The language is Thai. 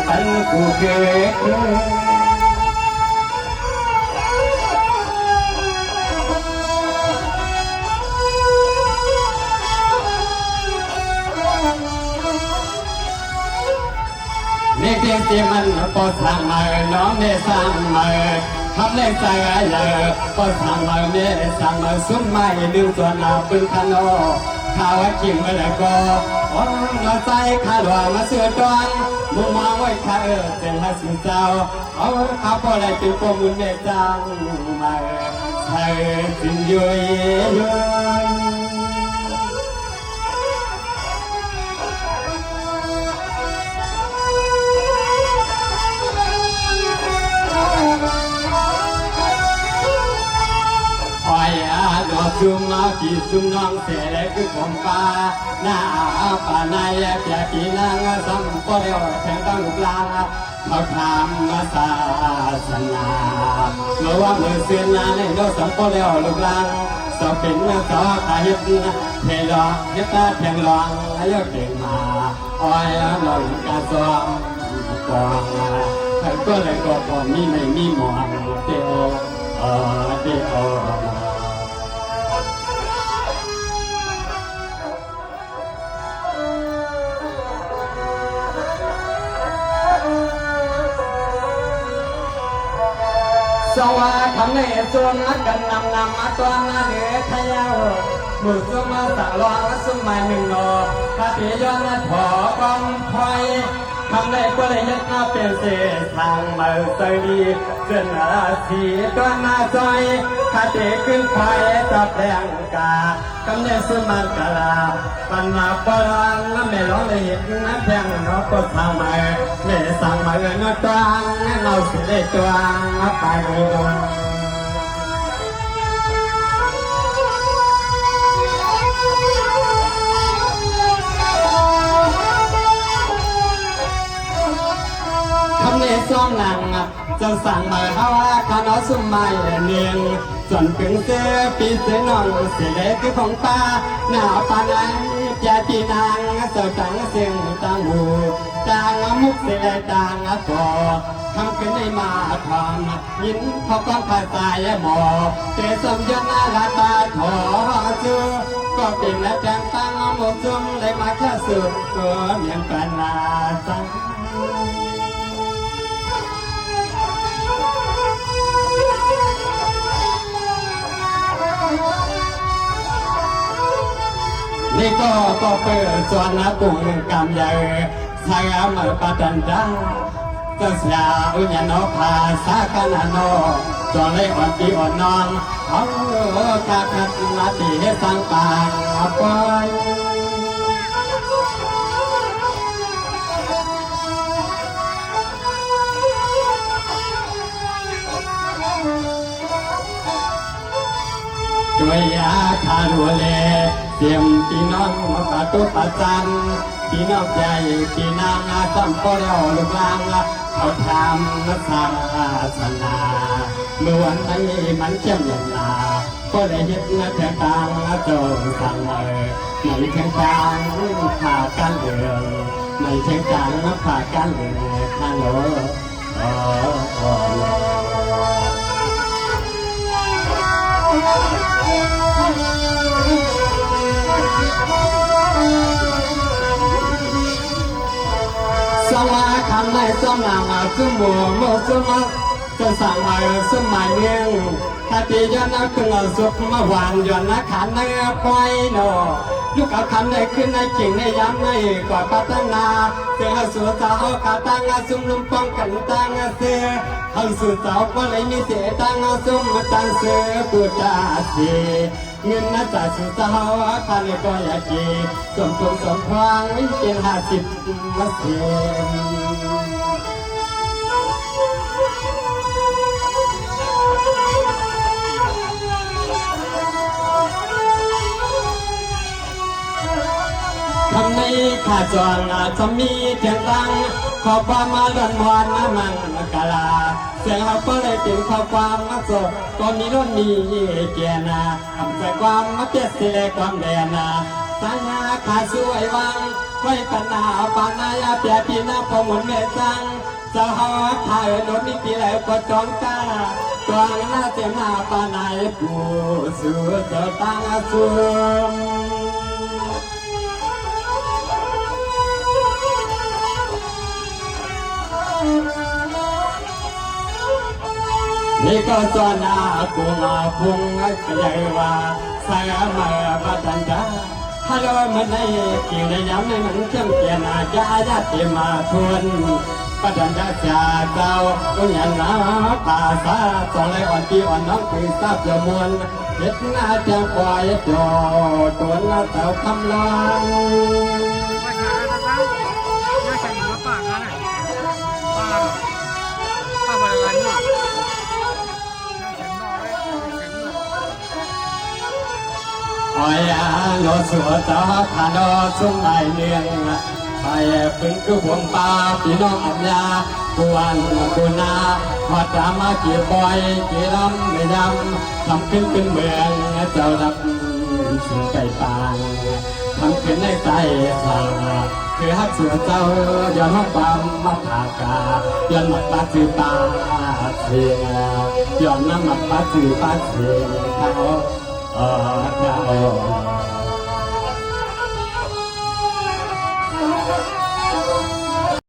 ปันกูเกิดนี่เพียงที่มันปอดสั่งมาน้องได้สั่งมาทำเล็กใจเลยปอดสั่งมาเมื่อสั่งมาซุ้มไม่ลืมตัวนาปืนขนอข้าวจิ้มมาแล้วก็อ๋อเราใจขาดว่ามาเสือดอนมุมมองไว้ข้าเส้นหัสุเจ้าเอาข้าวพอได้ตื่นปมุนเมจังมาใส่สิ่งยุ่ยยุ่ยดอกจุ่มมาที่สุ่มน้องเสด็จคือผมป้าหน้าป่านายแก่ปีนางสัมปะเดียวแข่งตั้งลูกลาเขาทำมาศาสนาเมื่อว่ามือเสียนนาในโลกสัมปะเดียวลูกลาสอบเป็นสอบตาเฮ็ดเทลองเฮ็ดตาแทงลองให้ยกเก่งมาอ้อยลอยการซ้อมกองใครก็เลยก็พอมีไม่มีหมอนเดียวเดียวสวัสดิ์คำในส่วนนักกันนำมาตัวนาเหนือทะยาวมือซุ่มมาสั่งรองและซุ่มมาหนึ่งนอคาติย้อนถอกองคอยคำในก็เลยยัดหน้าเป็นเส้นทางมาใส่ดีเส้นราศีตัวนาจอยคาติขึ้นไฟจับแดงกาคำในซุ่มมากะลาปันมาปรังและไม่ร้องเลยเห็นนักแทงนอก็ทางมาเมื่อสั่งมาเงินตรังเราสิเลยตรังไปซ้อมนางจะสั่งมาเอาคณะสุ่มไม่เนียงส่วนถึงเสื้อปีเสื้อนองเสียเล็กของป้าหน้าปานังยาตีนางเสือตังเสียงตังหูต่างมุกเสียต่างก่อทำขึ้นในมาทำยินเขาก้องภาษาหมอเตะสมยนาลาตาถอจูก็เป็นและแจงตั้งหมดจุ่มเลยมาแค่สุดก็เมียนกันนาสังนี่ก็เปิดส่วนนะปุ่งกำใหญ่สายมาปัตันดังก็เสียอุญญาโนภาษากันโนจนเลยอ่อนปีอ่อนนอนเอากาคัดนาทีให้สังปางปอยด้วยยาคารัวเลเสียมพี่น้องมาปะตุปะจันพี่น้องใหญ่พี่นางสัมปะเดียวลูกลางเขาทำนักศาสนาเมื่อวันนี้มันเข้มอย่างนาก็เลยยึดนักแข่งตังโจงสั่งในแข่งตังขาดกันเหลืองในแข่งตังขาดกันเหลืองฮัลโหลสมาคำในสมางสุ่มโมสุ่มจะสั่งมาสุ่มหมายเงี้ยงคติย้อนขึ้นสุขมาหวานย้อนขันในปอยโนลูกเอาคำในขึ้นในเก่งในย้ำในก่อปัตนาเสือสุดสาวกาตังสุ่มลุมป้องกันตังเสือเอาสุดสาวก็เลยมีเสียตังสุ่มตังเสือปูจาสีเงินน่าจะสุดสาวคันก็อยากกีสมทุกสมพลังวิ่งเป็น50มาเสียคำนี้ข้าจวนจะมีเพียงตังขอความมาล้วนวอนน้ำมันกะลาเสียงเราก็เลยเป็นข้อความมาสดก็มีล้วนมีเกียนาทำใจความมาเปียเสียความแดนาสัญญาข้าช่วยวังข ไว้ตนาปานายาเปียปีนาพมุนเมจังจะหาไทยโนมีปีแล้วก็จองกาจวงหน้าเสียนาปานายผู้สู่เจ้าตั้งสุมนี่ก็จวนอากุงอาพุงก็ใหญ่ว่าสายมาบัดดันดาฮัลโหลมันในกิ่งในย้ำในมันเข้มเกียนาญาญาติมาทวนบัดดันดาจ่าเจ้าก็ยันนาป่าซาสองเลยอ่อนปีอ่อนน้องปีทราบเดือมวลเฮ็ดหน้าเจ้าปล่อยจอตัวละเต่าคำลอง ไม่ใช่นะครับไม่ใช่หมูป่ากันป้าบริเวณนี้โอ้ยโนสัวตาขานอสุ่มไอเนียงไปพึ่งคือห่วงปลาพี่น้องอับยาปวนกุนาวัดรามากี่ปอยกี่ลำไม่ยำทำขึ้นเป็นเมืองเจ้ารับสิ่งไก่ปางทำขึ้นในใจสาคือฮักสัวเจ้าย้อนห้องปั๊มมาผากาย้อนหมัดปลาจือปลาเสียย้อนน้ำหมัดปลาจือปลาเสียเขา